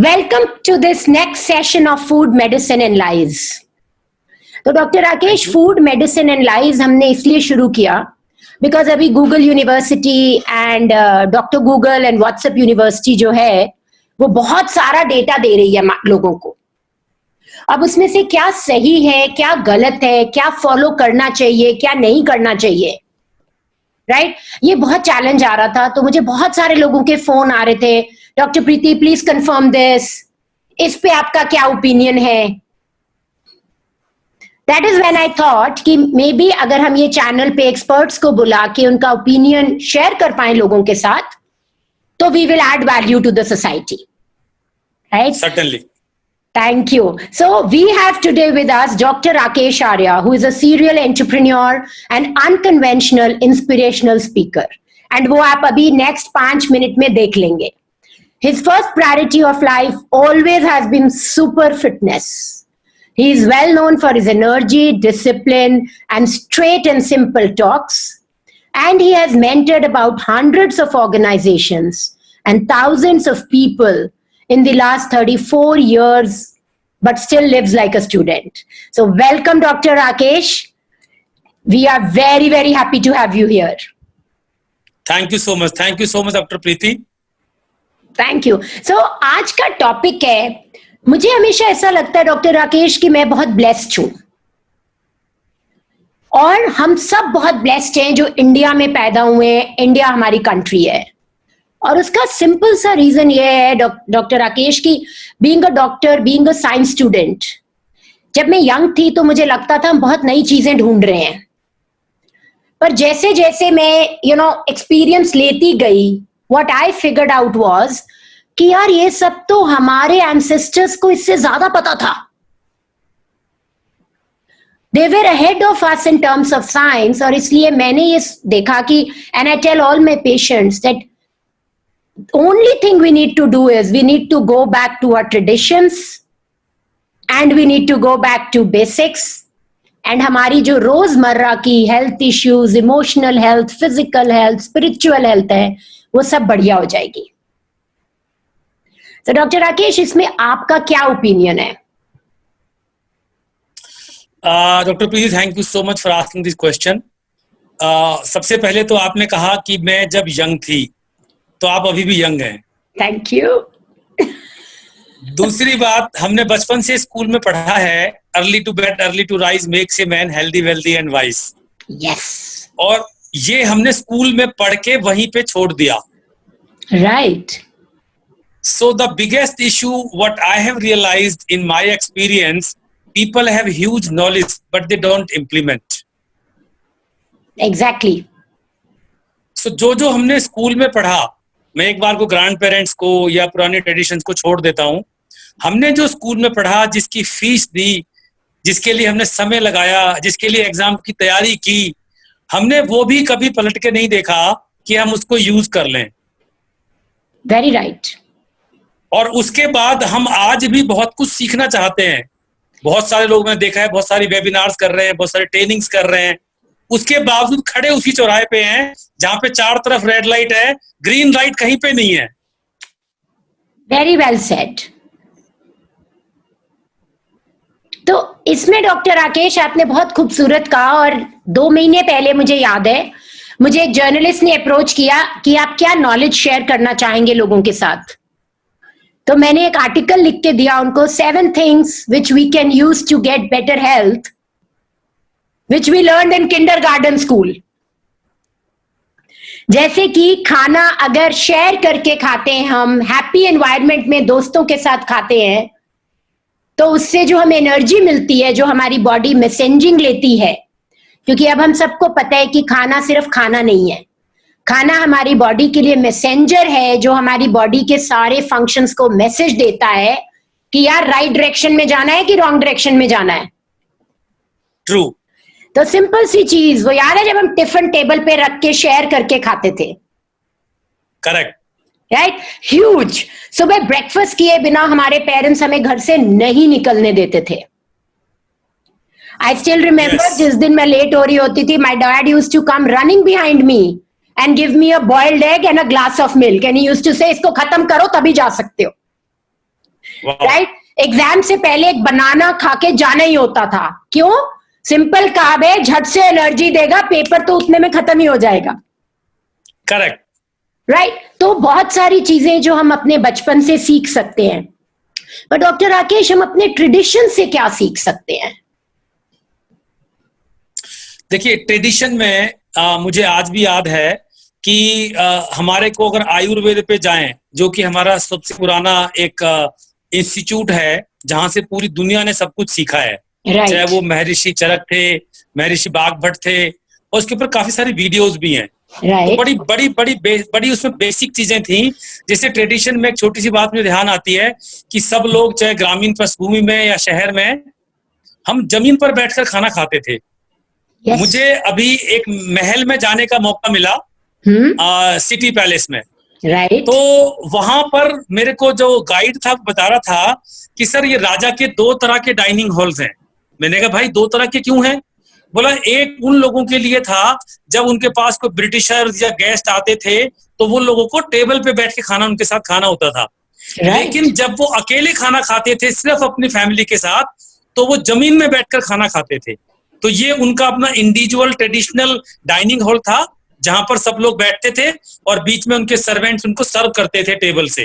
Welcome to this next session of Food, Medicine and Lies. तो doctor Rakesh, food medicine and lies हमने इसलिए शुरू किया बिकॉज अभी Google university and doctor Google and WhatsApp university जो है वो बहुत सारा डेटा दे रही है लोगों को. अब उसमें से क्या सही है, क्या गलत है, क्या फॉलो करना चाहिए, क्या नहीं करना चाहिए, राइट ये बहुत चैलेंज आ रहा था. तो मुझे बहुत सारे लोगों के फोन आ रहे थे, doctor Preeti please confirm this, इस पे आपका क्या ओपिनियन है. That is when I thought कि मे बी अगर हम ये चैनल पे एक्सपर्ट्स को बुला के उनका ओपिनियन शेयर कर पाए लोगों के साथ, तो we will add value to the society, right? Certainly. Thank you. So we have today with us Dr. Rakesh Arya, who is a serial entrepreneur and unconventional inspirational speaker. And वो आप अभी next 5 minutes में देख लेंगे. His first priority of life always has been super fitness. He is well known for his energy, discipline, and straight and simple talks. And he has mentored about hundreds of organizations and thousands of people in the last 34 years, but still lives like a student. So welcome, Dr. Rakesh. We are very, very happy to have you here. Thank you so much. Thank you so much, Dr. Preeti. Thank you. So आज का topic है, मुझे हमेशा ऐसा लगता है doctor Rakesh कि मैं बहुत ब्लेस्ड हूं और हम सब बहुत ब्लेस्ड हैं जो इंडिया में पैदा हुए हैं. इंडिया हमारी कंट्री है और उसका सिंपल सा रीजन ये है डॉक्टर राकेश की, being a doctor, being a science student, जब मैं यंग थी तो मुझे लगता था हम बहुत नई चीजें ढूंढ रहे हैं, पर जैसे जैसे मैं एक्सपीरियंस लेती गई, what I figured out was कि यार ये सब तो हमारे एंसेस्टर्स को इससे ज्यादा पता था. They were ahead of us in terms of science. और इसलिए मैंने ये देखा कि, and I tell all my patients that only thing we need to do is we need to go back to our traditions and we need to go back to basics. And हमारी जो रोजमर्रा की health issues, emotional health, physical health, spiritual health है, वो सब बढ़िया हो जाएगी. तो डॉक्टर राकेश, इसमें आपका क्या ओपिनियन है? Doctor Preeti, thank you so much for asking this question. सबसे पहले तो आपने कहा कि मैं जब यंग थी, तो आप अभी भी यंग हैं. Thank you. दूसरी बात, हमने बचपन से स्कूल में पढ़ा है, early to bed early to rise makes a man healthy wealthy and wise. Yes. और ये हमने स्कूल में पढ़ के वहीं पे छोड़ दिया. Right. So the biggest issue what I have realized in my experience, people have huge knowledge but they don't implement. Exactly. So जो हमने स्कूल में पढ़ा, मैं एक बार को ग्रैंड पेरेंट्स को या पुराने ट्रेडिशंस को छोड़ देता हूँ. हमने जो स्कूल में पढ़ा, जिसकी फीस दी, जिसके लिए हमने समय लगाया, जिसके लिए एग्जाम की तैयारी की, हमने वो भी कभी पलट के नहीं देखा कि हम उसको यूज कर लें. Very right. और उसके बाद हम आज भी बहुत कुछ सीखना चाहते हैं. बहुत सारे लोग मैंने देखा है, बहुत सारी वेबिनार्स कर रहे हैं, बहुत सारे ट्रेनिंग्स कर रहे हैं, उसके बावजूद खड़े उसी चौराहे पे हैं जहां पे चार तरफ रेड लाइट है, ग्रीन लाइट कहीं पे नहीं है. Very well said. तो इसमें डॉक्टर राकेश आपने बहुत खूबसूरत कहा, और 2 महीने पहले मुझे याद है, मुझे एक जर्नलिस्ट ने अप्रोच किया कि आप क्या नॉलेज शेयर करना चाहेंगे लोगों के साथ. तो मैंने एक आर्टिकल लिख के दिया उनको, 7 things which we can use to get better health, which we learned in kindergarten school. जैसे कि खाना अगर शेयर करके खाते हैं, हम हैप्पी एनवायरनमेंट में दोस्तों के साथ खाते हैं, तो उससे जो हमें एनर्जी मिलती है, जो हमारी बॉडी मैसेजिंग लेती है, क्योंकि अब हम सबको पता है कि खाना सिर्फ खाना नहीं है, खाना हमारी बॉडी के लिए मैसेंजर है, जो हमारी बॉडी के सारे फंक्शंस को मैसेज देता है कि यार राइट डायरेक्शन में जाना है कि रॉन्ग डायरेक्शन में जाना है. ट्रू. तो सिंपल सी चीज वो याद है जब हम टिफिन टेबल पे रख के शेयर करके खाते थे. करेक्ट. राइट. ह्यूज. सुबह ब्रेकफास्ट किए बिना हमारे पेरेंट्स हमें घर से नहीं निकलने देते थे. आई स्टिल रिमेम्बर, जिस दिन मैं लेट हो रही होती थी, my dad used to come running behind me and give me a boiled egg and a glass of milk, and he used to say, इसको खत्म करो तभी जा सकते हो. वाह। राइट? एग्जाम से पहले एक बनाना खा के जाना ही होता था। क्यों? सिंपल कार्ब है, झट से एनर्जी देगा, पेपर तो उतने में खत्म ही हो जाएगा। करेक्ट। राइट? तो बहुत सारी चीजें जो हम अपने बचपन से सीख सकते हैं। पर डॉक्टर राकेश, हम अपने ट्रेडिशन से क्या सीख सकते हैं? देखिए, ट्रेडिशन में मुझे आज भी याद है कि हमारे को अगर आयुर्वेद पे जाएं, जो कि हमारा सबसे पुराना एक इंस्टीट्यूट है जहां से पूरी दुनिया ने सब कुछ सीखा है, चाहे वो महर्षि चरक थे, महर्षि बागभट्ट थे, और उसके ऊपर काफी सारी वीडियोस भी हैं। तो बड़ी बड़ी बड़ी बड़ी उसमें बेसिक चीजें थी। जैसे ट्रेडिशन में एक छोटी सी बात मुझे ध्यान आती है कि सब लोग चाहे ग्रामीण पृष्ठभूमि में या शहर में, हम जमीन पर बैठकर खाना खाते थे। Yes. मुझे अभी एक महल में जाने का मौका मिला, सिटी पैलेस में। राइट। तो वहां पर मेरे को जो गाइड था बता रहा था कि सर ये राजा के 2 तरह के डाइनिंग हॉल्स हैं। मैंने कहा भाई 2 तरह के क्यों हैं? बोला एक उन लोगों के लिए था जब उनके पास कोई ब्रिटिशर्स या गेस्ट आते थे तो वो लोगों को टेबल पे बैठ के खाना उनके साथ खाना होता था। लेकिन जब वो अकेले खाना खाते थे सिर्फ अपनी फैमिली के साथ, तो वो जमीन में बैठकर खाना खाते थे। तो ये उनका अपना इंडिविजुअल ट्रेडिशनल डाइनिंग हॉल था जहां पर सब लोग बैठते थे और बीच में उनके सर्वेंट्स उनको सर्व करते थे टेबल से।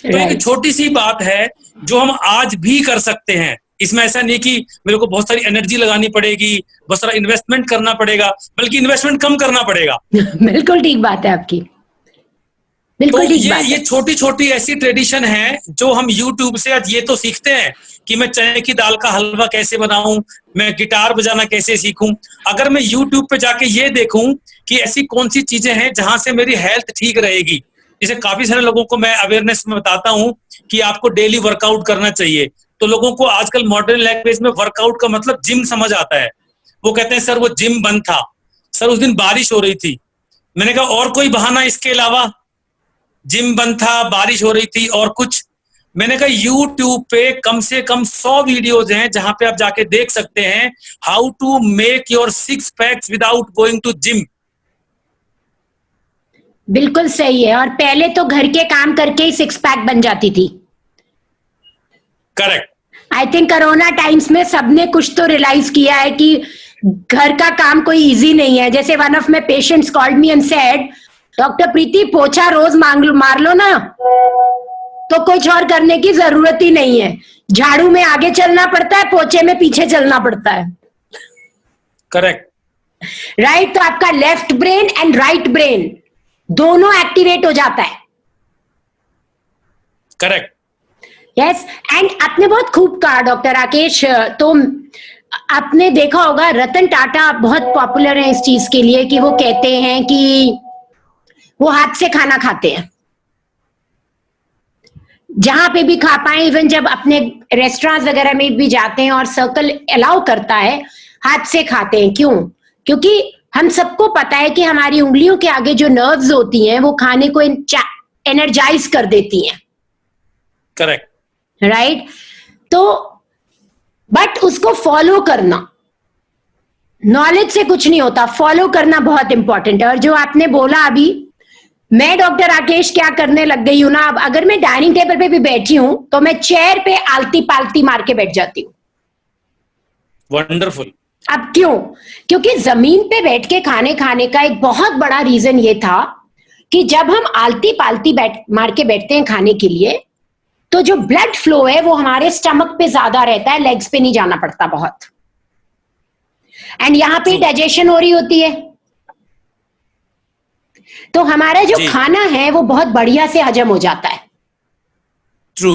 तो एक छोटी सी बात है जो हम आज भी कर सकते हैं। इसमें ऐसा नहीं कि मेरे को बहुत सारी एनर्जी लगानी पड़ेगी, बहुत सारा इन्वेस्टमेंट करना पड़ेगा, बल्कि इन्वेस्टमेंट कम करना पड़ेगा। बिल्कुल ठीक बात है आपकी, बिल्कुल तो ठीक बात है। ये छोटी छोटी ऐसी ट्रेडिशन है जो हम यूट्यूब से आज ये तो सीखते हैं कि मैं चने की दाल का हलवा कैसे बनाऊं, मैं गिटार बजाना कैसे सीखूं। अगर मैं यूट्यूब पे जाके ये देखूं कि ऐसी कौन सी चीजें हैं जहां से मेरी हेल्थ ठीक रहेगी। जैसे काफी सारे लोगों को मैं अवेयरनेस में बताता हूं कि आपको डेली वर्कआउट करना चाहिए, तो लोगों को आजकल मॉडर्न लैंग्वेज में वर्कआउट का मतलब जिम समझ आता है। वो कहते हैं सर वो जिम बंद था, सर उस दिन बारिश हो रही थी। मैंने कहा और कोई बहाना इसके अलावा? जिम बंद था, बारिश हो रही थी, और कुछ? मैंने कहा यूट्यूब पे कम से कम 100 वीडियोज हैं जहां पे आप जाके देख सकते हैं how to make your 6 packs without going to gym. बिल्कुल सही है। और पहले तो घर के काम करके ही 6 पैक बन जाती थी। Correct. I think corona times में सबने कुछ तो रियलाइज किया है कि घर का काम कोई इजी नहीं है। जैसे one of my patients called me and said, doctor Preeti पोछा रोज मार लो ना, तो कुछ और करने की जरूरत ही नहीं है। झाड़ू में आगे चलना पड़ता है, पोछे में पीछे चलना पड़ता है। करेक्ट। राइट? तो आपका left brain and right brain दोनों एक्टिवेट हो जाता है। करेक्ट। यस। एंड आपने बहुत खूब कहा डॉक्टर राकेश। तो आपने देखा होगा रतन टाटा बहुत पॉपुलर है इस चीज के लिए कि वो कहते हैं कि वो हाथ से खाना खाते हैं, जहां पे भी खा पाए। इवन जब अपने रेस्टोरेंट्स वगैरह में भी जाते हैं और सर्कल अलाउ करता है, हाथ से खाते हैं। क्यों? क्योंकि हम सबको पता है कि हमारी उंगलियों के आगे जो नर्व्स होती हैं वो खाने को एनर्जाइज कर देती हैं। करेक्ट। राइट? तो बट उसको फॉलो करना, नॉलेज से कुछ नहीं होता, फॉलो करना बहुत इंपॉर्टेंट है। और जो आपने बोला अभी, मैं डॉक्टर राकेश क्या करने लग गई हूं ना, अब अगर मैं डाइनिंग टेबल पे भी बैठी हूं तो मैं चेयर पे आलती पालती मार के बैठ जाती हूँ। वंडरफुल। अब क्यों? क्योंकि जमीन पे बैठ के खाने का एक बहुत बड़ा रीजन ये था कि जब हम आलती पालती मार के बैठते हैं खाने के लिए, तो जो ब्लड फ्लो है वो हमारे स्टमक पे ज्यादा रहता है, लेग्स पे नहीं जाना पड़ता बहुत। एंड यहां पे डाइजेशन हो रही होती है, तो हमारा जो खाना है वो बहुत बढ़िया से हजम हो जाता है। ट्रू।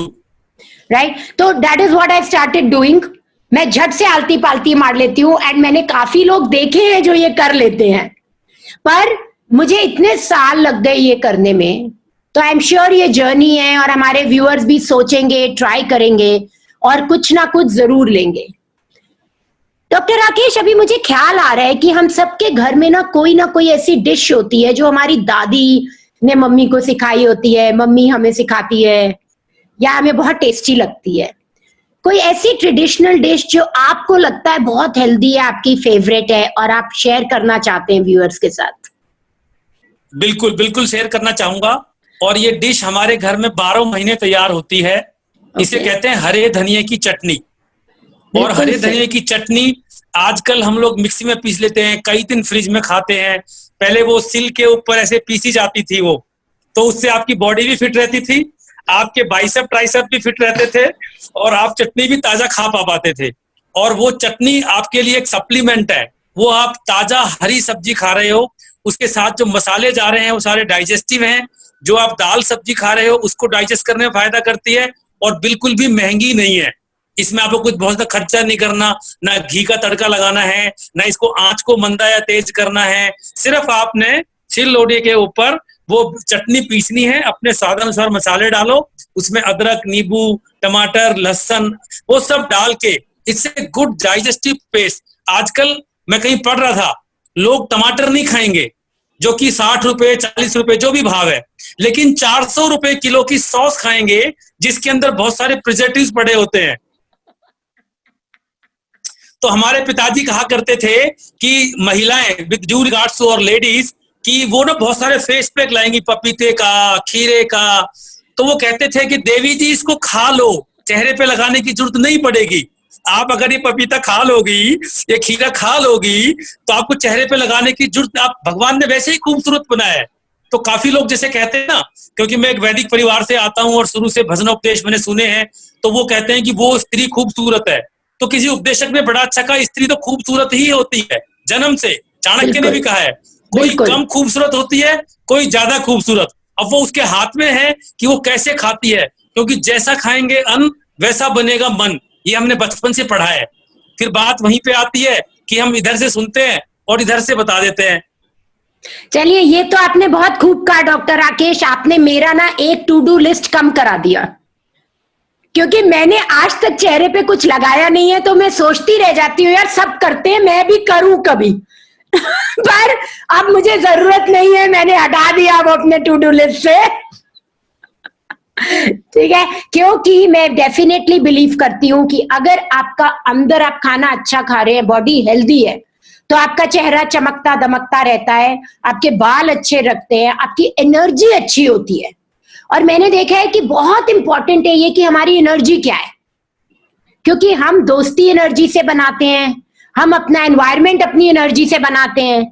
राइट? तो that is what I started doing. मैं झट से आलती पालती मार लेती हूँ। एंड मैंने काफी लोग देखे हैं जो ये कर लेते हैं, पर मुझे इतने साल लग गए ये करने में। तो आई एम श्योर ये जर्नी है और हमारे व्यूअर्स भी सोचेंगे, ट्राई करेंगे और कुछ ना कुछ जरूर लेंगे। डॉक्टर राकेश, अभी मुझे ख्याल आ रहा है कि हम सबके घर में ना कोई ऐसी डिश होती है जो हमारी दादी ने मम्मी को सिखाई होती है, मम्मी हमें सिखाती है, या हमें बहुत टेस्टी लगती है। कोई ऐसी ट्रेडिशनल डिश जो आपको लगता है बहुत हेल्दी है, आपकी फेवरेट है और आप शेयर करना चाहते हैं व्यूअर्स के साथ? बिल्कुल बिल्कुल शेयर करना चाहूंगा। और ये डिश हमारे घर में 12 महीने तैयार होती है। इसे कहते हैं हरे धनिये की चटनी। और बिल्कुल हरे सही। धनिये की चटनी आजकल हम लोग मिक्सी में पीस लेते हैं, कई दिन फ्रिज में खाते हैं। पहले वो सिल के ऊपर ऐसे पीसी जाती थी वो, तो उससे आपकी बॉडी भी फिट रहती थी, आपके बाइसेप ट्राइसेप भी फिट रहते थे, और आप चटनी भी ताजा खा पाते थे। और वो चटनी आपके लिए एक सप्लीमेंट है। वो आप ताजा हरी सब्जी खा रहे हो, उसके साथ जो मसाले जा रहे हैं वो सारे डाइजेस्टिव हैं। जो आप दाल सब्जी खा रहे हो उसको डाइजेस्ट करने में फायदा करती है, और बिल्कुल भी महंगी नहीं है। इसमें आपको कुछ बहुत ज्यादा खर्चा नहीं करना, ना घी का तड़का लगाना है, ना इसको आंच को मंदा या तेज करना है। सिर्फ आपने सिल लोढ़े के ऊपर वो चटनी पीसनी है, अपने स्वाद अनुसार मसाले डालो, उसमें अदरक, नींबू, टमाटर, लहसुन वो सब डाल के, इससे गुड डाइजेस्टिव पेस्ट। आजकल मैं कहीं पढ़ रहा था, लोग टमाटर नहीं खाएंगे, जो कि 60 रुपए 40 रुपए जो भी भाव है, लेकिन 400 रुपए किलो की सॉस खाएंगे जिसके अंदर बहुत सारे प्रिजर्वेटिव्स पड़े होते हैं। तो हमारे पिताजी कहा करते थे कि महिलाएं, विद ड्यू रिगार्ड्स टू और लेडीज, कि वो ना बहुत सारे फेस पैक लाएंगी, पपीते का, खीरे का। तो वो कहते थे कि देवी जी इसको खा लो, चेहरे पे लगाने की जरूरत नहीं पड़ेगी। आप अगर ये पपीता खा लोगी, ये खीरा खा लोगी, तो आपको चेहरे पे लगाने की जरूरत, आप भगवान ने वैसे ही खूबसूरत बनाया है। तो काफी लोग जैसे कहते हैं ना, क्योंकि मैं एक वैदिक परिवार से आता हूं और शुरू से भजनोपदेश मैंने सुने हैं, तो वो कहते हैं कि वो स्त्री खूबसूरत है। तो किसी उपदेशक ने बड़ा अच्छा कहा, स्त्री तो खूबसूरत ही होती है जन्म से। चाणक्य ने भी कहा है, कोई कम खूबसूरत होती है, कोई ज्यादा खूबसूरत। अब वो उसके हाथ में है कि वो कैसे खाती है, क्योंकि जैसा खाएंगे अन्न वैसा बनेगा मन। ये हमने बचपन से पढ़ा है। फिर बात वहीं पे आती है कि हम इधर से सुनते हैं और इधर से बता देते हैं। चलिए, ये तो आपने बहुत खूब कहा डॉक्टर राकेश। आपने मेरा ना एक टू डू लिस्ट कम करा दिया, क्योंकि मैंने आज तक चेहरे पे कुछ लगाया नहीं है, तो मैं सोचती रह जाती हूँ यार सब करते हैं, मैं भी करूं कभी। पर अब मुझे जरूरत नहीं है, मैंने हटा दिया वो अपने टू डू लिस्ट से। ठीक है, क्योंकि मैं डेफिनेटली बिलीव करती हूँ कि अगर आपका अंदर आप खाना अच्छा खा रहे हैं, बॉडी हेल्दी है, तो आपका चेहरा चमकता दमकता रहता है, आपके बाल अच्छे रखते हैं, आपकी एनर्जी अच्छी होती है। और मैंने देखा है कि बहुत इंपॉर्टेंट है ये कि हमारी एनर्जी क्या है, क्योंकि हम दोस्ती एनर्जी से बनाते हैं, हम अपना एनवायरनमेंट अपनी एनर्जी से बनाते हैं।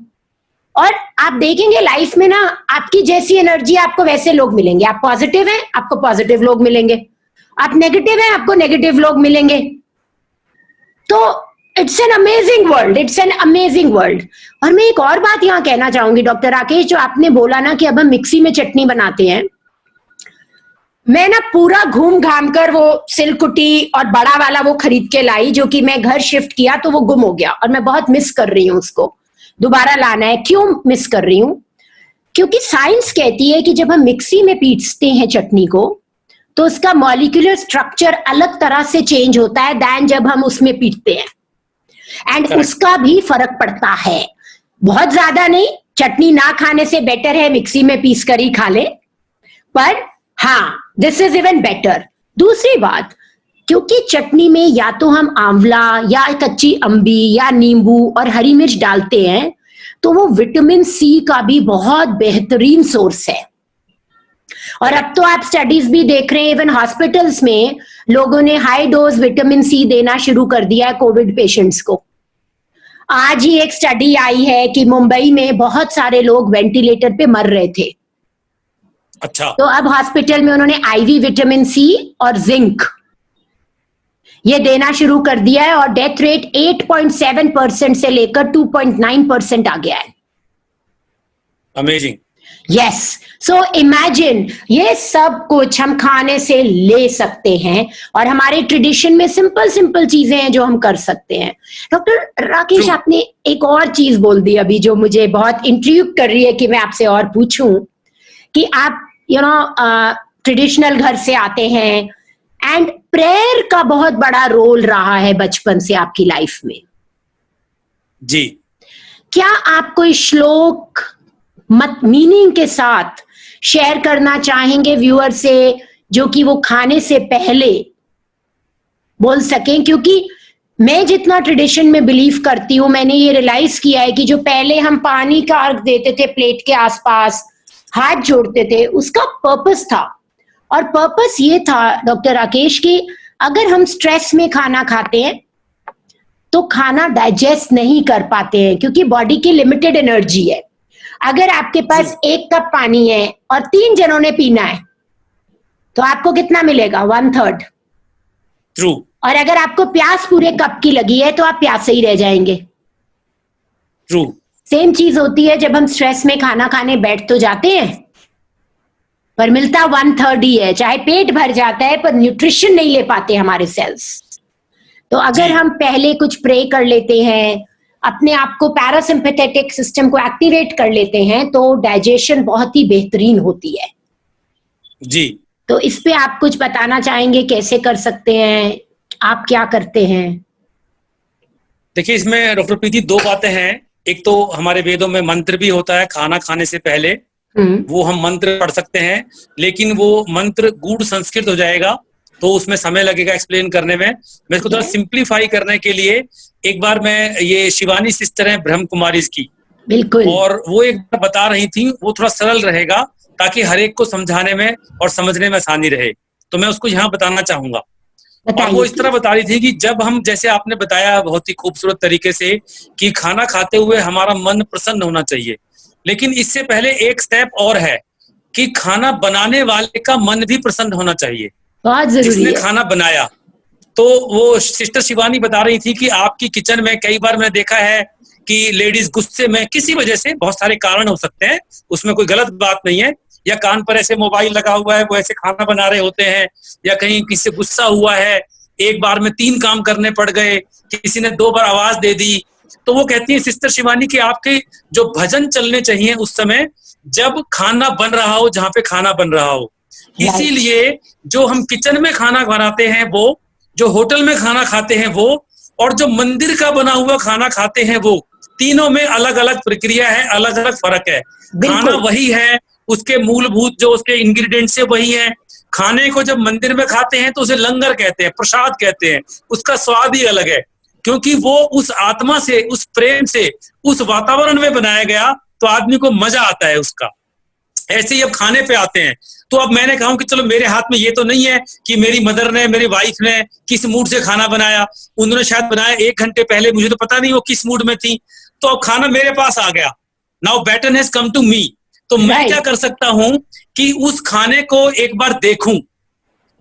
और आप देखेंगे लाइफ में ना, आपकी जैसी एनर्जी आपको वैसे लोग मिलेंगे। आप पॉजिटिव हैं, आपको पॉजिटिव लोग मिलेंगे, आप नेगेटिव हैं, आपको नेगेटिव लोग मिलेंगे। तो it's an amazing world, it's an amazing world. और मैं एक और बात यहाँ कहना चाहूंगी डॉक्टर राकेश, जो आपने बोला ना कि अब हम मिक्सी में चटनी बनाते हैं, मैं ना पूरा घूम घाम कर वो सिलकुटी और बड़ा वाला वो खरीद के लाई, जो कि मैं घर शिफ्ट किया तो वो गुम हो गया, और मैं बहुत मिस कर रही हूँ उसको, दोबारा लाना है। क्यों मिस कर रही हूँ? क्योंकि साइंस कहती है कि जब हम मिक्सी में पीसते हैं चटनी को, तो उसका मॉलिक्यूलर स्ट्रक्चर अलग तरह से चेंज होता है दैन जब हम उसमें पीसते हैं, एंड उसका भी फर्क पड़ता है। बहुत ज्यादा नहीं, चटनी ना खाने से बेटर है मिक्सी में पीस कर ही खा ले, पर हाँ, दिस इज इवन बेटर। दूसरी बात, क्योंकि चटनी में या तो हम आंवला या कच्ची अम्बी या नींबू और हरी मिर्च डालते हैं, तो वो विटामिन सी का भी बहुत बेहतरीन सोर्स है। और अब तो आप स्टडीज भी देख रहे हैं, इवन हॉस्पिटल्स में लोगों ने हाई डोज विटामिन सी देना शुरू कर दिया है कोविड पेशेंट्स को। आज ही एक स्टडी आई है कि मुंबई में बहुत सारे लोग वेंटिलेटर पे मर रहे थे। अच्छा। तो अब हॉस्पिटल में उन्होंने आईवी विटामिन सी और जिंक ये देना शुरू कर दिया है, और डेथ रेट 8.7% से लेकर 2.9% आ गया है। अमेजिंग। यस, सो इमेजिन, ये सब कुछ हम खाने से ले सकते हैं, और हमारे ट्रेडिशन में सिंपल सिंपल चीजें हैं जो हम कर सकते हैं। डॉक्टर राकेश, आपने एक और चीज बोल दी अभी जो मुझे बहुत इंट्रिग कर रही है कि मैं आपसे और पूछूं, कि आप ट्रेडिशनल घर से आते हैं, एंड प्रेयर का बहुत बड़ा रोल रहा है बचपन से आपकी लाइफ में। जी। क्या आप कोई श्लोक मीनिंग के साथ शेयर करना चाहेंगे व्यूअर से, जो कि वो खाने से पहले बोल सकें? क्योंकि मैं जितना ट्रेडिशन में बिलीव करती हूँ, मैंने ये रियलाइज किया है कि जो पहले हम पानी का अर्घ देते थे प्लेट के आसपास, हाथ जोड़ते थे, उसका पर्पस था। और पर्पस ये था डॉक्टर राकेश कि अगर हम स्ट्रेस में खाना खाते हैं तो खाना डाइजेस्ट नहीं कर पाते हैं क्योंकि बॉडी की लिमिटेड एनर्जी है। अगर आपके पास 1 कप पानी है और 3 जनों ने पीना है तो आपको कितना मिलेगा? 1/3। ट्रू। और अगर आपको प्यास पूरे कप की लगी है तो आप प्यासे ही रह जाएंगे। ट्रू। सेम चीज होती है जब हम स्ट्रेस में खाना खाने बैठ तो जाते हैं पर मिलता 1/3 ही है। चाहे पेट भर जाता है पर न्यूट्रिशन नहीं ले पाते हमारे सेल्स। तो अगर हम पहले कुछ प्रे कर लेते हैं, अपने आप को पैरासिम्पैथेटिक सिस्टम को एक्टिवेट कर लेते हैं तो डाइजेशन बहुत ही बेहतरीन होती है। जी। तो इस पे आप कुछ बताना चाहेंगे कैसे कर सकते हैं? आप क्या करते हैं? देखिए, इसमें डॉक्टर प्रीति 2 बातें हैं। एक तो हमारे वेदों में मंत्र भी होता है खाना खाने से पहले, वो हम मंत्र पढ़ सकते हैं, लेकिन वो मंत्र गूढ़ संस्कृत हो जाएगा तो उसमें समय लगेगा एक्सप्लेन करने में। मैं इसको थोड़ा सिंप्लीफाई करने के लिए एक बार मैं, ये शिवानी सिस्टर हैं ब्रह्म कुमारी की, बिल्कुल, और वो एक बार बता रही थी, वो थोड़ा सरल रहेगा ताकि हर एक को समझाने में और समझने में आसानी रहे, तो मैं उसको यहाँ बताना चाहूंगा। और वो इस तरह बता रही थी कि जब हम, जैसे आपने बताया बहुत ही खूबसूरत तरीके से, कि खाना खाते हुए हमारा मन प्रसन्न होना चाहिए, लेकिन इससे पहले एक स्टेप और है कि खाना बनाने वाले का मन भी प्रसन्न होना चाहिए, बहुत जरूरी जिसने है। खाना बनाया। तो वो सिस्टर शिवानी बता रही थी कि आपकी किचन में कई बार मैंने देखा है कि लेडीज गुस्से में, किसी वजह से, बहुत सारे कारण हो सकते हैं, उसमें कोई गलत बात नहीं है, या कान पर ऐसे मोबाइल लगा हुआ है वो ऐसे खाना बना रहे होते हैं, या कहीं किसी से गुस्सा हुआ है, एक बार में 3 काम करने पड़ गए, किसी ने 2 बार आवाज दे दी। तो वो कहती है सिस्टर शिवानी कि आपके जो भजन चलने चाहिए उस समय जब खाना बन रहा हो, जहाँ पे खाना बन रहा हो। इसीलिए जो हम किचन में खाना बनाते हैं वो, जो होटल में खाना खाते हैं वो, और जो मंदिर का बना हुआ खाना खाते हैं वो, तीनों में अलग अलग प्रक्रिया है, अलग अलग फर्क है। खाना वही है, उसके मूलभूत जो उसके इंग्रेडिएंट्स है वही है। खाने को जब मंदिर में खाते हैं तो उसे लंगर कहते हैं, प्रसाद कहते हैं, उसका स्वाद ही अलग है, क्योंकि वो उस आत्मा से, उस प्रेम से, उस वातावरण में बनाया गया, तो आदमी को मजा आता है उसका। ऐसे ही अब खाने पे आते हैं, तो अब मैंने कहा कि चलो मेरे हाथ में ये तो नहीं है कि मेरी मदर ने, मेरी वाइफ ने किस मूड से खाना बनाया, उन्होंने शायद बनाया 1 घंटे पहले, मुझे तो पता नहीं वो किस मूड में थी, तो अब खाना मेरे पास आ गया, now baton has come to me. तो मैं क्या कर सकता हूं कि उस खाने को एक बार देखूं,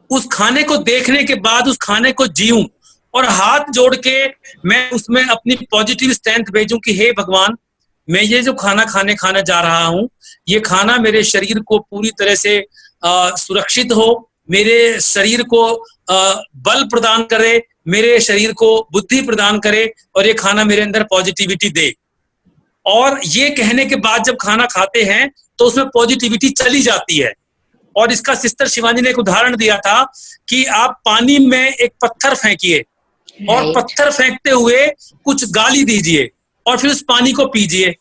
उस खाने को देखने के बाद उस खाने को जीऊं, और हाथ जोड़ के मैं उसमें अपनी पॉजिटिव स्ट्रेंथ भेजूं कि हे भगवान, मैं ये जो खाना जा रहा हूं, ये खाना मेरे शरीर को पूरी तरह से सुरक्षित हो, मेरे शरीर को बल प्रदान करे, मेरे शरीर को बुद्धि प्रदान करे, और ये खाना मेरे अंदर पॉजिटिविटी दे। और ये कहने के बाद जब खाना खाते हैं तो उसमें पॉजिटिविटी चली जाती है। और इसका सिस्टर शिवानी ने एक उदाहरण दिया था कि आप पानी में एक पत्थर फेंकिए, और पत्थर फेंकते हुए कुछ गाली दीजिए, और फिर उस पानी को पीजिए,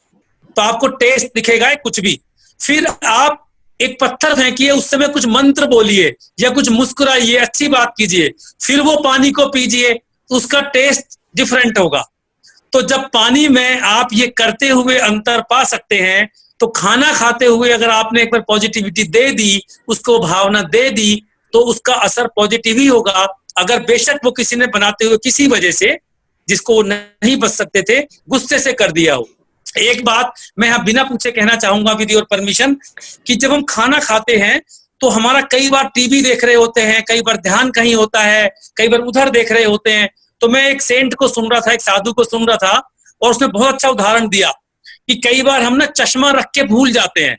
तो आपको टेस्ट दिखेगा कुछ भी। फिर आप एक पत्थर फेंकिए, उस समय कुछ मंत्र बोलिए या कुछ मुस्कुराइए, अच्छी बात कीजिए, फिर वो पानी को पीजिए, उसका टेस्ट डिफरेंट होगा। तो जब पानी में आप ये करते हुए अंतर पा सकते हैं, तो खाना खाते हुए अगर आपने एक बार पॉजिटिविटी दे दी, उसको भावना दे दी, तो उसका असर पॉजिटिव ही होगा। अगर बेशक वो किसी ने बनाते हुए किसी वजह से, जिसको वो नहीं बच सकते थे, गुस्से से कर दिया हो। एक बात मैं यहाँ बिना पूछे कहना चाहूंगा विद योर परमिशन, कि जब हम खाना खाते हैं तो हमारा कई बार टीवी देख रहे होते हैं, कई बार ध्यान कहीं होता है, कई बार उधर देख रहे होते हैं। तो मैं एक सेंट को सुन रहा था, एक साधु को सुन रहा था, और उसने बहुत अच्छा उदाहरण दिया कि कई बार हम ना चश्मा रख के भूल जाते हैं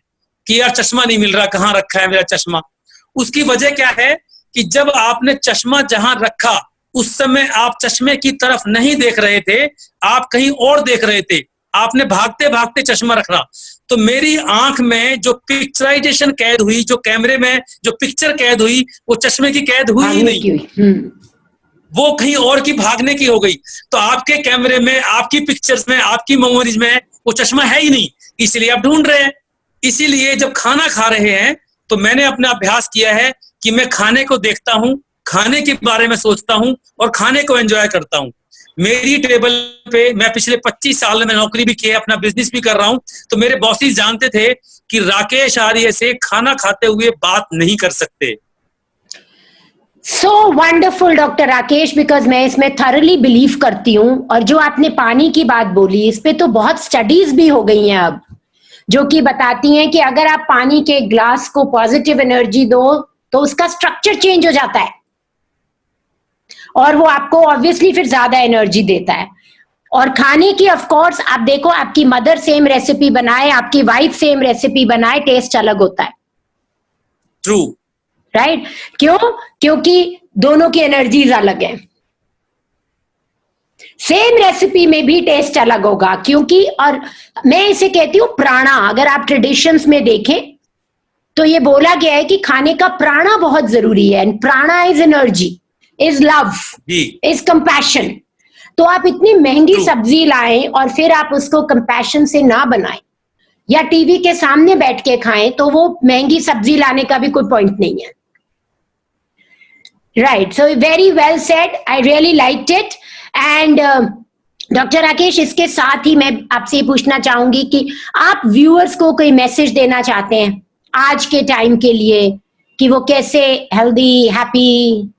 कि यार चश्मा नहीं मिल रहा, कहाँ रखा है मेरा चश्मा। उसकी वजह क्या है कि जब आपने चश्मा जहां रखा, उस समय आप चश्मे की तरफ नहीं देख रहे थे, आप कहीं और देख रहे थे, आपने भागते भागते चश्मा रखा। तो मेरी आंख में जो पिक्चराइजेशन कैद हुई, जो कैमरे में जो पिक्चर कैद हुई, वो चश्मे की कैद हुई ही नहीं, वो कहीं और की भागने की हो गई। तो आपके कैमरे में, आपकी पिक्चर्स में, आपकी मेमोरीज में वो चश्मा है ही नहीं, इसलिए आप ढूंढ रहे हैं। इसीलिए जब खाना खा रहे हैं तो मैंने अपना अभ्यास किया है कि मैं खाने को देखता हूं, खाने के बारे में सोचता हूं, और खाने को एंजॉय करता हूं। मेरी टेबल पे, मैं पिछले 25 साल में नौकरी भी की है, अपना बिजनेस भी कर रहा हूं, तो मेरे बॉसेस जानते थे कि राकेश आर्य से खाना खाते हुए बात नहीं कर सकते। So wonderful doctor Rakesh, because मैं इसमें थॉरली बिलीव करती हूँ। और जो आपने पानी की बात बोली, इस पे तो बहुत स्टडीज भी हो गई हैं अब, जो कि बताती हैं कि अगर आप पानी के ग्लास को पॉजिटिव एनर्जी दो तो उसका स्ट्रक्चर चेंज हो जाता है और वो आपको ऑब्वियसली फिर ज्यादा एनर्जी देता है। और खाने की ऑफ कोर्स आप देखो, आपकी मदर सेम रेसिपी बनाए, आपकी वाइफ सेम रेसिपी बनाए, टेस्ट अलग होता है। ट्रू। राइट? क्यों? क्योंकि दोनों की एनर्जीज अलग है। सेम रेसिपी में भी टेस्ट अलग होगा, क्योंकि, और मैं इसे कहती हूँ प्राणा। अगर आप ट्रेडिशंस में देखें तो ये बोला गया है कि खाने का प्राणा बहुत जरूरी है। एंड प्राणा is energy, is love, is compassion. तो आप इतनी महंगी सब्जी लाएं और फिर आप उसको कंपैशन से ना बनाएं या टीवी के सामने बैठ के खाएं, तो वो महंगी सब्जी लाने का भी कोई पॉइंट नहीं है। Right, so very well said, I really liked it. And doctor Rakesh, इसके साथ ही मैं आपसे ये पूछना चाहूंगी कि आप व्यूअर्स को कोई मैसेज देना चाहते हैं आज के टाइम के लिए, कि वो कैसे हेल्दी, हैप्पी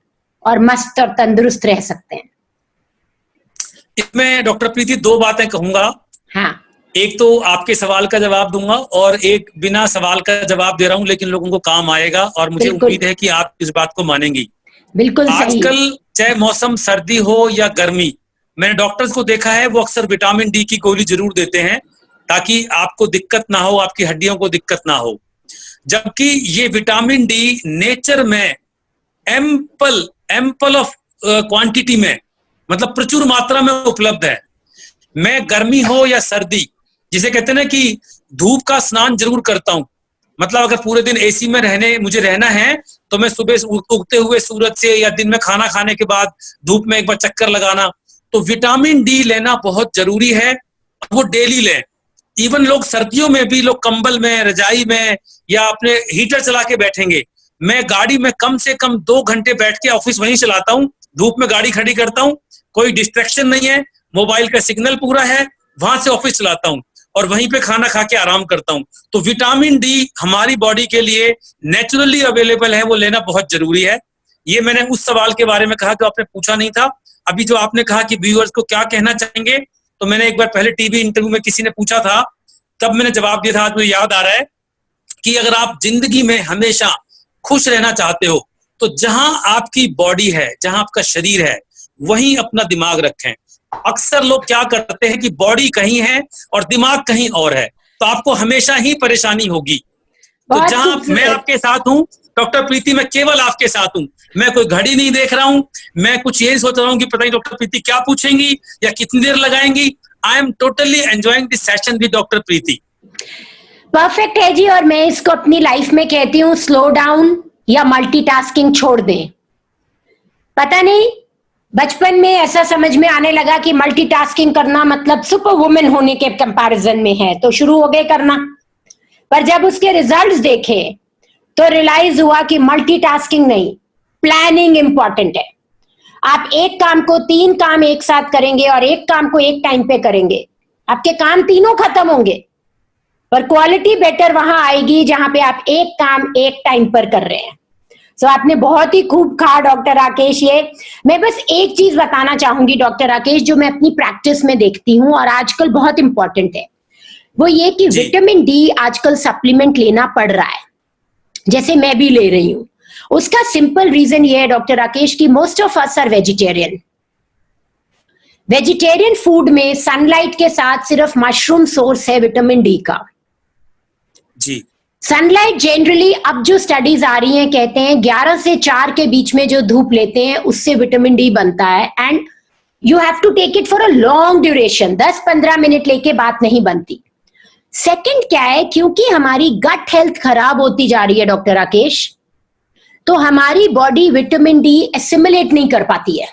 और मस्त और तंदुरुस्त रह सकते हैं? इसमें डॉक्टर प्रीति दो बातें कहूंगा। हाँ, एक तो आपके सवाल का जवाब दूंगा और एक बिना सवाल का जवाब दे रहा हूं, लेकिन लोगों को काम आएगा और मुझे उम्मीद है कि आप इस बात को मानेंगी। बिल्कुल सही। आजकल चाहे मौसम सर्दी हो या गर्मी, मैंने डॉक्टर्स को देखा है वो अक्सर विटामिन डी की गोली जरूर देते हैं ताकि आपको दिक्कत ना हो, आपकी हड्डियों को दिक्कत ना हो। जबकि ये विटामिन डी नेचर में एम्पल ऑफ क्वांटिटी में, मतलब प्रचुर मात्रा में उपलब्ध है। मैं गर्मी हो या सर्दी, जिसे कहते हैं ना कि धूप का स्नान जरूर करता हूं। मतलब अगर पूरे दिन एसी में मुझे रहना है तो मैं सुबह उगते हुए सूरज से या दिन में खाना खाने के बाद धूप में एक बार चक्कर लगाना। तो विटामिन डी लेना बहुत जरूरी है, वो डेली लें। इवन लोग सर्दियों में भी लोग कंबल में, रजाई में या अपने हीटर चला के बैठेंगे। मैं गाड़ी में कम से कम 2 घंटे बैठ के ऑफिस वहीं चलाता हूँ, धूप में गाड़ी खड़ी करता हूँ, कोई डिस्ट्रैक्शन नहीं है, मोबाइल का सिग्नल पूरा है, वहां से ऑफिस चलाता हूँ और वहीं पे खाना खा के आराम करता हूँ। तो विटामिन डी हमारी बॉडी के लिए नेचुरली अवेलेबल है, वो लेना बहुत जरूरी है। ये मैंने उस सवाल के बारे में कहा जो आपने पूछा नहीं था। अभी जो आपने कहा कि व्यूअर्स को क्या कहना चाहेंगे, तो मैंने एक बार पहले टीवी इंटरव्यू में किसी ने पूछा था, तब मैंने जवाब दिया था, आज मुझे याद आ रहा है कि अगर आप जिंदगी में हमेशा खुश रहना चाहते हो तो जहां आपकी बॉडी है, जहां आपका शरीर है, वहीं अपना दिमाग रखें। अक्सर लोग क्या करते हैं कि बॉडी कहीं है और दिमाग कहीं और है, तो आपको हमेशा ही परेशानी होगी। तो जहां मैं आपके साथ हूं डॉक्टर प्रीति, मैं केवल आपके साथ हूं, मैं कोई घड़ी नहीं देख रहा हूं, मैं कुछ यही सोच रहा हूं कि पता नहीं डॉक्टर प्रीति क्या पूछेंगी या कितनी देर लगाएंगी। I am totally enjoying this session with doctor Preeti. Perfect है जी। और मैं इसको अपनी लाइफ में कहती हूँ, स्लो डाउन या मल्टीटास्किंग छोड़ दें। पता नहीं, बचपन में ऐसा समझ में आने लगा कि मल्टीटास्किंग करना मतलब सुपर वुमेन होने के कंपैरिजन में है, तो शुरू हो गए करना। पर जब उसके रिजल्ट्स देखे तो रियलाइज हुआ कि मल्टीटास्किंग नहीं, प्लानिंग इंपॉर्टेंट है। आप एक काम को 3 काम एक साथ करेंगे और एक काम को एक टाइम पे करेंगे, आपके काम तीनों खत्म होंगे, पर क्वालिटी बेटर वहां आएगी जहां पे आप एक काम एक टाइम पर कर रहे हैं। सो आपने बहुत ही खूब कहा डॉक्टर राकेश। ये मैं बस एक चीज बताना चाहूंगी डॉक्टर राकेश, जो मैं अपनी प्रैक्टिस में देखती हूँ और आजकल बहुत इंपॉर्टेंट है, वो ये कि विटामिन डी आजकल सप्लीमेंट लेना पड़ रहा है, जैसे मैं भी ले रही हूँ। उसका सिंपल रीजन ये है डॉक्टर राकेश की most of us are vegetarian. Vegetarian food में सनलाइट के साथ सिर्फ मशरूम सोर्स है विटामिन डी का जी। सनलाइट जनरली, अब जो स्टडीज आ रही हैं, कहते हैं 11 से 4 के बीच में जो धूप लेते हैं उससे विटामिन डी बनता है। And you have to take it for a long duration, 10-15 minute लेके बात नहीं बनती। सेकंड क्या है, क्योंकि हमारी गट हेल्थ खराब होती जा रही है डॉक्टर राकेश, तो हमारी बॉडी विटामिन डी एसिमिलेट नहीं कर पाती है।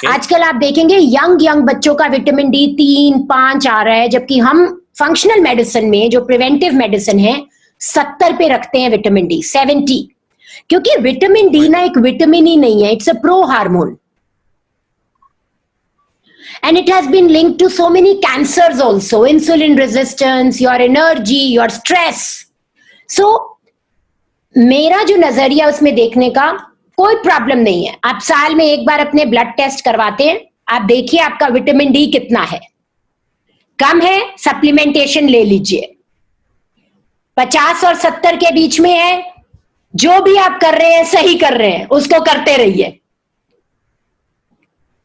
आजकल आप देखेंगे यंग बच्चों का विटामिन डी 3-5 आ रहा है, जबकि हम फंक्शनल मेडिसिन में, जो प्रिवेंटिव मेडिसिन है, 70 पे रखते हैं विटामिन डी, 70। क्योंकि विटामिन डी ना एक विटामिन ही नहीं है, it's a pro hormone and it has been linked to so many cancers also, insulin resistance, your energy, your stress. So मेरा जो नजरिया उसमें देखने का, कोई प्रॉब्लम नहीं है। आप साल में एक बार अपने ब्लड टेस्ट करवाते हैं, आप देखिए आपका विटामिन डी कितना है, कम है सप्लीमेंटेशन ले लीजिए, 50 और 70 के बीच में है, जो भी आप कर रहे हैं सही कर रहे हैं, उसको करते रहिए।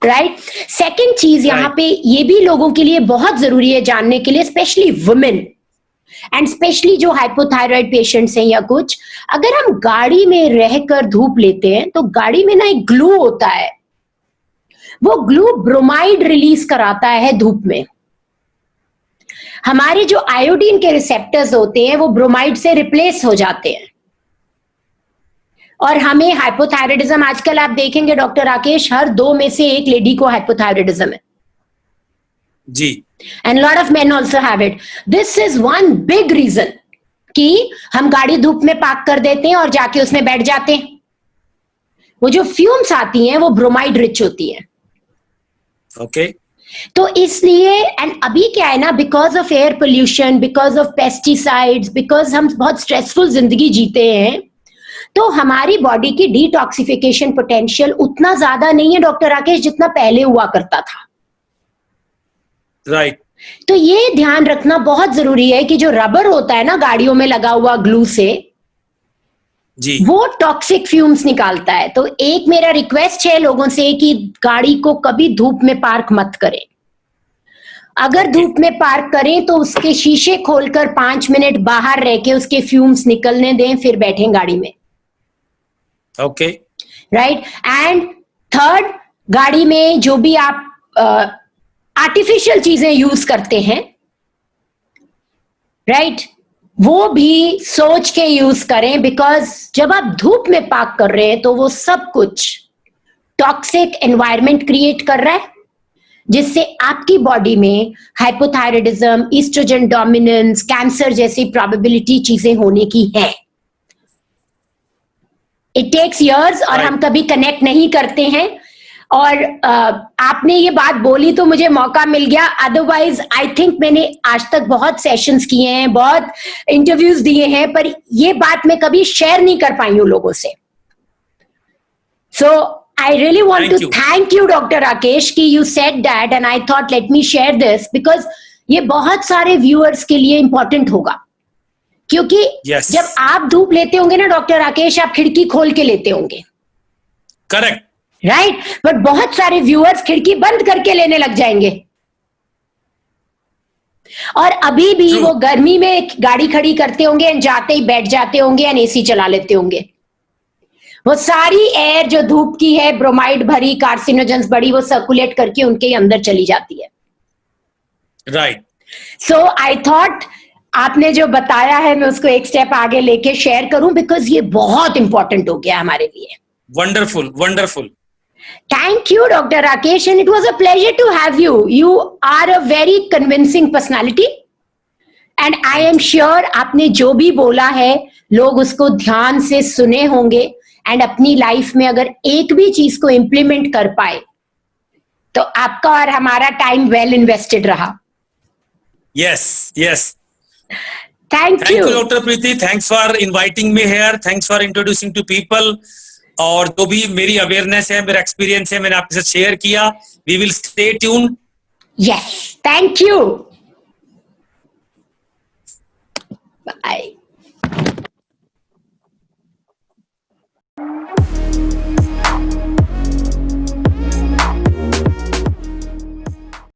राइट। सेकंड चीज यहां पे ये भी लोगों के लिए बहुत जरूरी है जानने के लिए, स्पेशली वुमेन एंड स्पेशली जो हाइपोथायराइड पेशेंट्स हैं या कुछ, अगर हम गाड़ी में रहकर धूप लेते हैं तो गाड़ी में ना एक ग्लू होता है, वो ग्लू ब्रोमाइड रिलीज कराता है धूप में। हमारे जो आयोडीन के रिसेप्टर्स होते हैं वो ब्रोमाइड से रिप्लेस हो जाते हैं, और हमें हाइपोथायराइडिज्म, आजकल आप देखेंगे डॉक्टर राकेश, हर 2 में से 1 लेडी को हाइपोथायराइडिज्म है जी, and lot of men also have it. This is one big reason कि हम गाड़ी धूप में पार्क कर देते हैं और जाके उसमें बैठ जाते हैं। वो जो फ्यूम्स आती हैं वो ब्रोमाइड रिच होती हैं। ओके। तो इसलिए, एंड अभी क्या है ना, because of air pollution, because of pesticides, because हम बहुत स्ट्रेसफुल जिंदगी जीते हैं, तो हमारी बॉडी की डिटॉक्सिफिकेशन पोटेंशियल उतना ज्यादा नहीं है डॉक्टर राकेश जितना पहले हुआ करता था। राइट। तो ये ध्यान रखना बहुत जरूरी है कि जो रबर होता है ना गाड़ियों में लगा हुआ ग्लू से, जी, वो टॉक्सिक फ्यूम्स निकालता है। तो एक मेरा रिक्वेस्ट है लोगों से कि गाड़ी को कभी धूप में पार्क मत करें। अगर धूप में पार्क करें तो उसके शीशे खोलकर 5 मिनट बाहर रह के उसके फ्यूम्स निकलने दें, फिर बैठें गाड़ी में। ओके। राइट। एंड थर्ड, गाड़ी में जो भी आप आर्टिफिशियल चीजें यूज करते हैं, राइट, वो भी सोच के यूज करें, बिकॉज जब आप धूप में पार्क कर रहे हैं तो वो सब कुछ टॉक्सिक एनवायरनमेंट क्रिएट कर रहा है, जिससे आपकी बॉडी में हाइपोथायराइडिज्म, ईस्ट्रोजन डोमिनेंस, कैंसर जैसी प्रोबेबिलिटी चीजें होने की है। इट टेक्स इयर्स, और हम कभी कनेक्ट नहीं करते हैं। और आपने ये बात बोली तो मुझे मौका मिल गया, अदरवाइज आई थिंक मैंने आज तक बहुत सेशंस किए हैं, बहुत इंटरव्यूज दिए हैं, पर ये बात मैं कभी शेयर नहीं कर पाई हूं लोगों से। सो I really want to thank you, Dr. Rakesh, कि you said that, and I thought let me share this because ये बहुत सारे viewers के लिए important होगा, क्योंकि जब आप धूप लेते होंगे ना डॉक्टर राकेश, आप खिड़की खोल के लेते होंगे। करेक्ट। राइट। बट बहुत सारे व्यूअर्स खिड़की बंद करके लेने लग जाएंगे, और अभी भी वो गर्मी में गाड़ी खड़ी करते होंगे एंड जाते ही बैठ जाते होंगे एंड एसी चला लेते होंगे। वो सारी एयर जो धूप की है, ब्रोमाइड भरी, कार्सिनोजेंस बड़ी, वो सर्कुलेट करके उनके अंदर चली जाती है। राइट। सो आई थॉट आपने जो बताया है मैं उसको एक स्टेप आगे लेके शेयर करूं, बिकॉज ये बहुत इंपॉर्टेंट हो गया हमारे लिए। Wonderful, wonderful. Thank you, Dr. Rakesh, and it was a pleasure to have you. You are a very convincing personality, and I am sure आपने जो भी बोला है लोग उसको ध्यान से सुने होंगे, एंड अपनी लाइफ में अगर एक भी चीज को इम्प्लीमेंट कर पाए तो आपका और हमारा टाइम वेल इन्वेस्टेड रहा। Yes, yes. Thank you, Dr. Preeti. Thanks for inviting me here. Thanks for introducing to people. और जो भी मेरी अवेयरनेस है, मेरा एक्सपीरियंस है, मैंने आपके साथ शेयर किया। We will stay tuned. Yes, thank you.